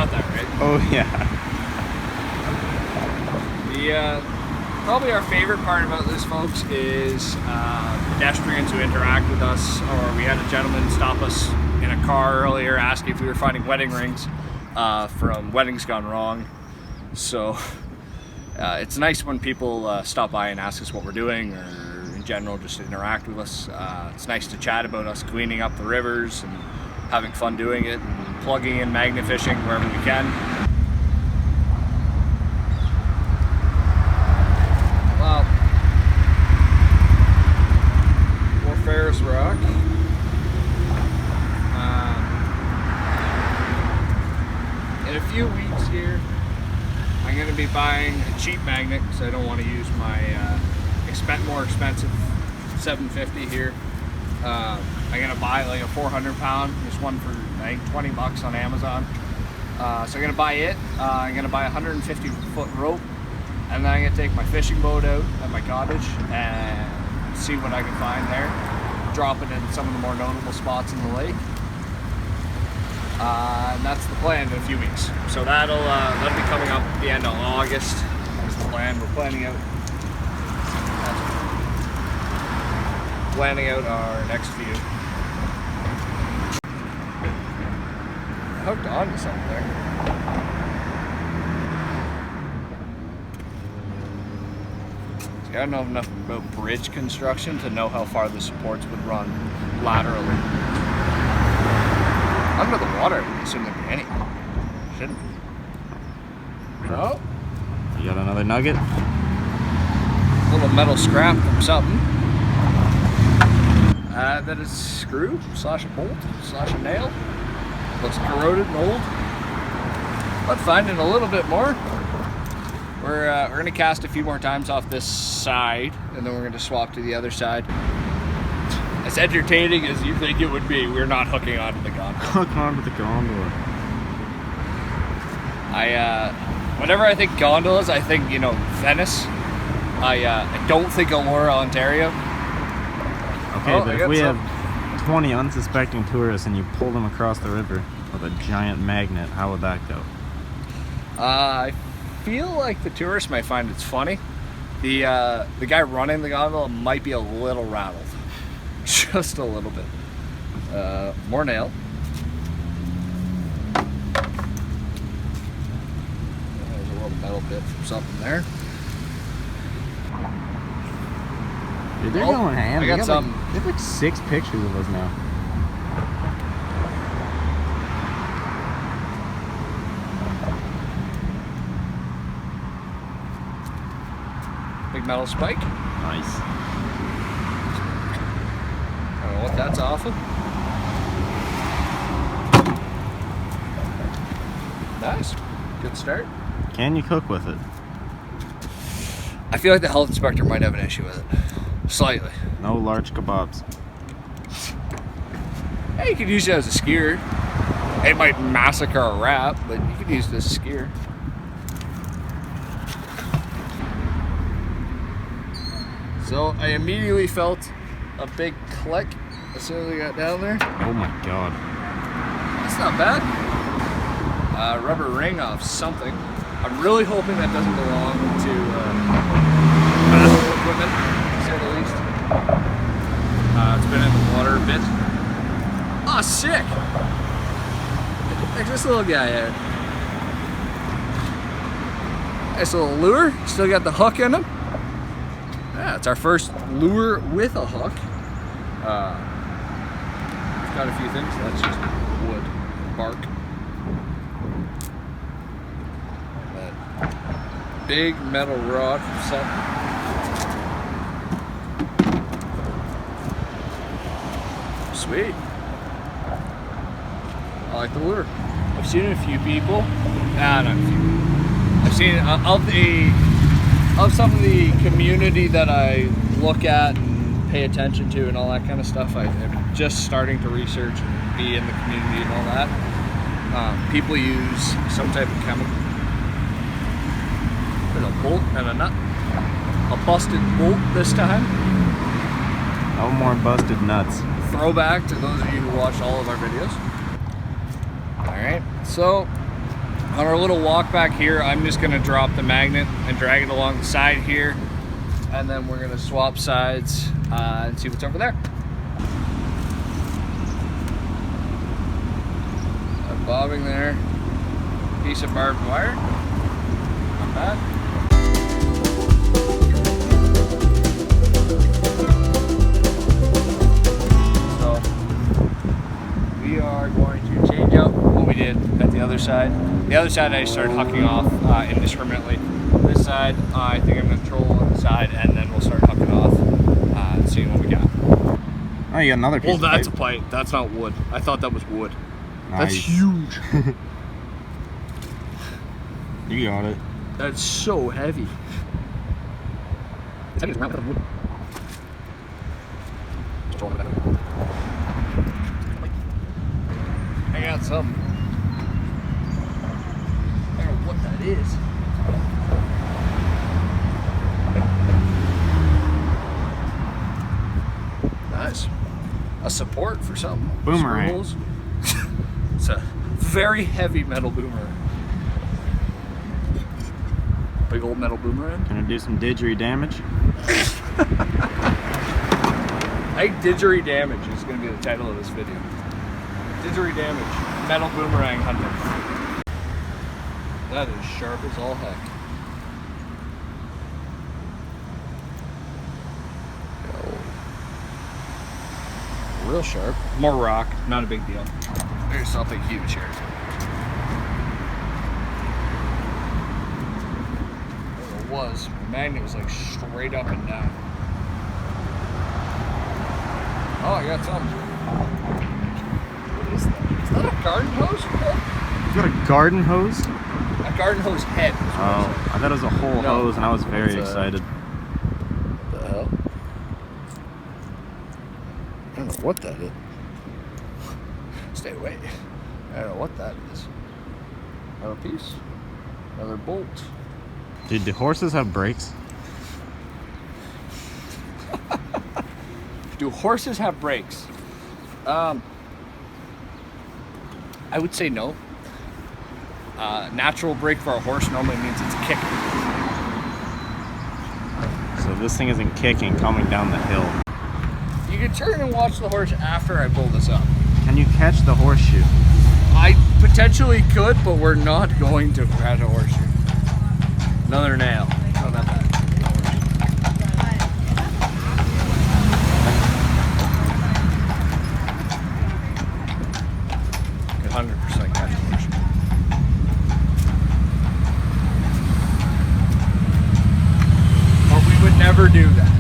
got that, right? Oh yeah. Probably our favorite part about this, folks, is pedestrians who interact with us. Or we had a gentleman stop us in a car earlier asking if we were finding wedding rings from Weddings Gone Wrong. So it's nice when people stop by and ask us what we're doing, or in general just interact with us. It's nice to chat about us cleaning up the rivers and having fun doing it, and plugging in magnet fishing wherever we can. Wow. More Ferris Rock. In a few weeks here, I'm going to be buying a cheap magnet because I don't want to use my more expensive 750 here. I'm going to buy like a 400 pound. There's one for I think 20 bucks on Amazon. So I'm going to buy it. I'm going to buy a 150 foot rope, and then I'm going to take my fishing boat out at my cottage and see what I can find there. Drop it in some of the more notable spots in the lake. And that's the plan in a few weeks. So that'll be coming up at the end of August. Is the plan. We're planning out our next view. I hooked onto something there. See, I don't know enough about bridge construction to know how far the supports would run laterally. Under the water, I assume there'd be any. Shouldn't. No. You got another nugget? A little metal scrap from something. That is screw / a bolt / a nail. Looks corroded and old. But finding a little bit more. We're gonna cast a few more times off this side, and then we're gonna swap to the other side. As entertaining as you think it would be, we're not hooking onto the gondola. Hook onto the gondola. Whenever I think gondolas, I think, Venice. I don't think Elora, Ontario. Okay, but if we have 20 unsuspecting tourists and you pull them across the river with a giant magnet, how would that go? I feel like the tourists might find it's funny. The guy running the gondola might be a little rattled. Just a little bit. More nail. There's a little metal bit from something there. Dude, they're going ham. I got something. They have like 6 pictures of us now. Big metal spike. Nice. I don't know what that's off of. Nice. Good start. Can you cook with it? I feel like the health inspector might have an issue with it. Slightly. No large kebabs. Yeah, you could use it as a skewer. It might massacre a rat, but you could use it as a skewer. So I immediately felt a big click as soon as I got down there. Oh my god. That's not bad. Rubber ring off something. I'm really hoping that doesn't belong to bathroom equipment, to say the least. It's been in the water a bit. Oh, sick! Check this little guy out. Nice little lure. Still got the hook in him. Yeah, it's our first lure with a hook. It's got a few things. That's just wood, bark. That big metal rod from something. Sweet. I like the lure. I've seen a few people. Not a few. I've seen of some of the community that I look at and pay attention to and all that kind of stuff. I'm just starting to research and be in the community and all that. People use some type of chemical. There's a bolt and a nut. A busted bolt this time. No more busted nuts. Throwback to those of you who watched all of our videos. Alright, so On our little walk back here, I'm just gonna drop the magnet and drag it along the side here, and then we're gonna swap sides and see what's over there. I'm bobbing there, piece of barbed wire, not bad. So we are going to change up what we did at the other side. The other side I started hucking off indiscriminately. This side, I think I'm going to troll on the side, and then we'll start hucking off and seeing what we got. Oh, you got another piece of that's pipe. a pipe. That's not wood. I thought that was wood. Nice. That's huge. You got it. That's so heavy. It's heavy as round wood. I got some. I don't know what that is. Nice. A support for something. Boomerang. It's a very heavy metal boomerang. Big old metal boomerang. Gonna do some didgeridoo damage. I think didgeridoo damage is going to be the title of this video. Didgeridoo damage. Metal boomerang hunting. That is sharp as all heck. Real sharp. More rock, not a big deal. There's something huge here. There it was. The magnet was like straight up and down. Oh, I got some. What is that? Is that a garden hose? You got a garden hose? A garden hose head. Oh, I thought it was a whole hose, and I was very excited. What the hell? I don't know what that is. Stay away. I don't know what that is. Another piece. Another bolt. Dude, do horses have brakes? Do horses have brakes? I would say no. Natural brake for a horse normally means it's kicking. So this thing isn't kicking, coming down the hill. You can turn and watch the horse after I pull this up. Can you catch the horseshoe? I potentially could, but we're not going to catch a horseshoe. Another nail. Oh, not bad. 100% catch a horseshoe. Or we would never do that.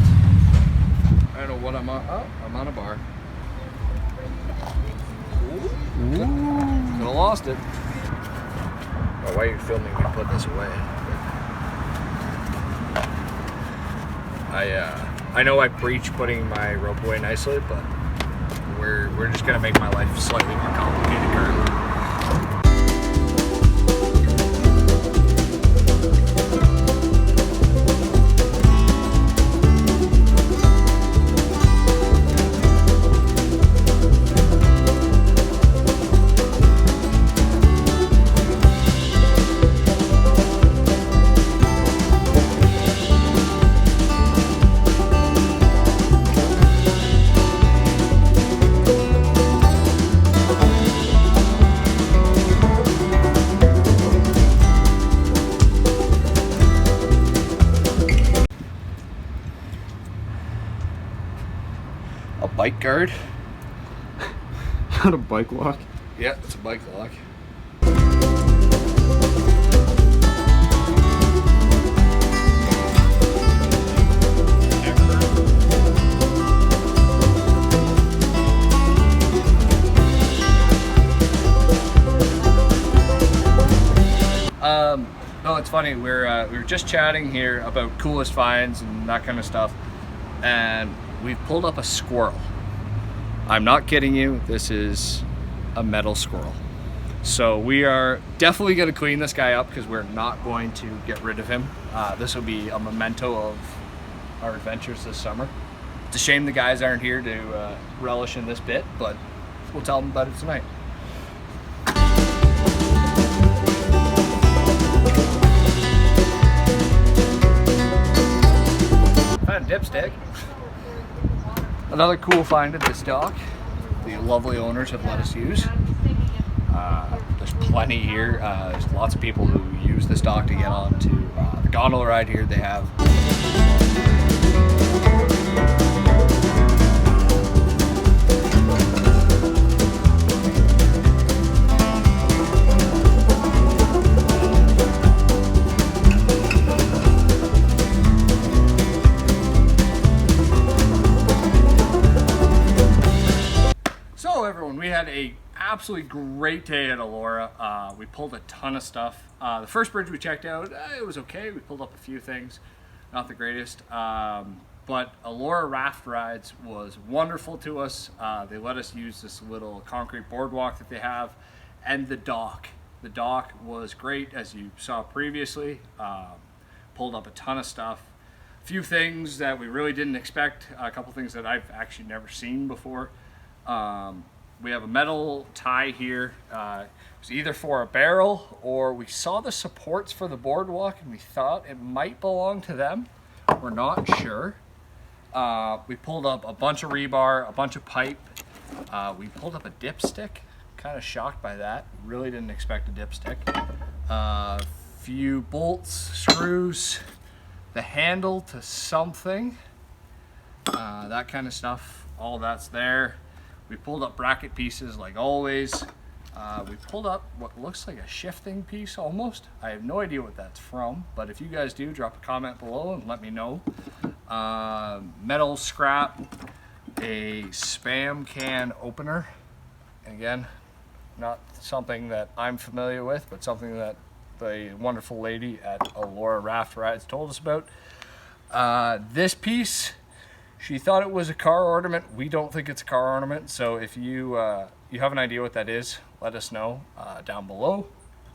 I don't know what I'm on. Oh, I'm on a bar. Ooh. Could have lost it. Oh, why are you filming me put this away? I know I preach putting my rope away nicely, but we're just gonna make my life slightly more complicated currently. A bike guard. Got a bike lock? Yeah, it's a bike lock. No, it's funny. We were just chatting here about coolest finds and that kind of stuff, and we've pulled up a squirrel. I'm not kidding you. This is a metal squirrel. So we are definitely going to clean this guy up because we're not going to get rid of him. This will be a memento of our adventures this summer. It's a shame the guys aren't here to relish in this bit, but we'll tell them about it tonight. dipstick. Another cool find at this dock, the lovely owners have let us use. There's plenty here. There's lots of people who use this dock to get on to the gondola ride here they have. So everyone, we had a absolutely great day at Elora. We pulled a ton of stuff. The first bridge we checked out, it was okay. We pulled up a few things, not the greatest. But Elora Raft Rides was wonderful to us. They let us use this little concrete boardwalk that they have, and the dock. The dock was great, as you saw previously. Pulled up a ton of stuff. A few things that we really didn't expect. A couple things that I've actually never seen before. We have a metal tie here. It's either for a barrel, or we saw the supports for the boardwalk and we thought it might belong to them. We're not sure. We pulled up a bunch of rebar, a bunch of pipe. We pulled up a dipstick. Kind of shocked by that. Really didn't expect a dipstick. A few bolts, screws, the handle to something. That kind of stuff. All that's there. We pulled up bracket pieces like always. We pulled up what looks like a shifting piece almost. I have no idea what that's from, but if you guys do, drop a comment below and let me know. Metal scrap, a Spam can opener. Again, not something that I'm familiar with, but something that the wonderful lady at Elora Raft Rides told us about. This piece, she thought it was a car ornament. We don't think it's a car ornament, so if you you have an idea what that is, let us know down below.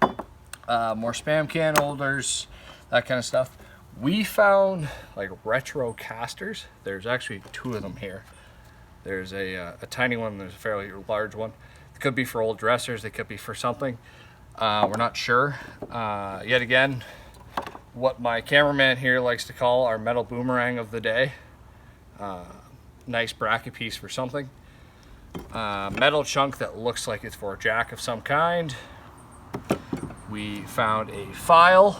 More Spam can holders, that kind of stuff. We found like retro casters. There's actually two of them here. There's a tiny one, there's a fairly large one. It could be for old dressers, they could be for something. We're not sure. Yet again, what my cameraman here likes to call our metal boomerang of the day. Nice bracket piece for something. Metal chunk that looks like it's for a jack of some kind. We found a file.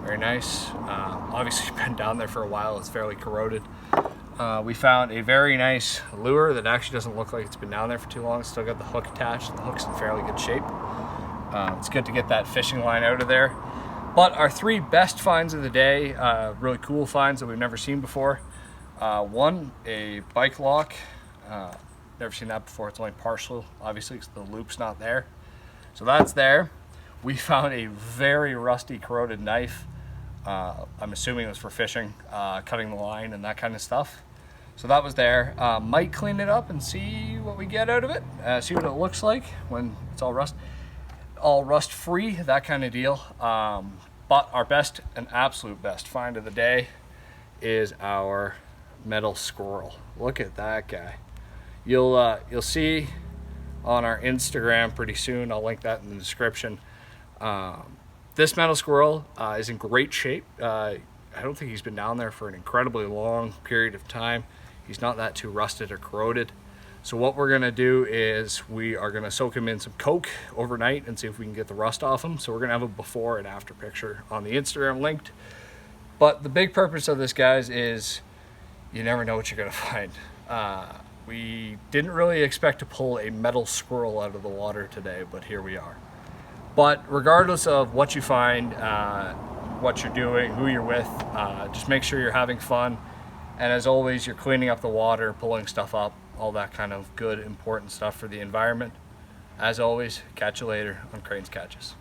Very nice. Obviously been down there for a while. It's fairly corroded. We found a very nice lure that actually doesn't look like it's been down there for too long. It's still got the hook attached. The hook's in fairly good shape. It's good to get that fishing line out of there. But our three best finds of the day, really cool finds that we've never seen before. One, a bike lock. Never seen that before. It's only partial, obviously, because the loop's not there. So that's there. We found a very rusty, corroded knife. I'm assuming it was for fishing, cutting the line and that kind of stuff. So that was there. Might clean it up and see what we get out of it. See what it looks like when it's all rust free, that kind of deal. But our best and absolute best find of the day is our metal squirrel. Look at that guy. You'll see on our Instagram pretty soon. I'll link that in the description. This metal squirrel is in great shape. I don't think he's been down there for an incredibly long period of time. He's not that too rusted or corroded. So what we're gonna do is we are gonna soak him in some Coke overnight and see if we can get the rust off him. So we're gonna have a before and after picture on the Instagram linked. But the big purpose of this, guys, is you never know what you're gonna find. We didn't really expect to pull a metal squirrel out of the water today, but here we are. But regardless of what you find, what you're doing, who you're with, just make sure you're having fun. And as always, you're cleaning up the water, pulling stuff up, all that kind of good, important stuff for the environment. As always, catch you later on Cranes Catches.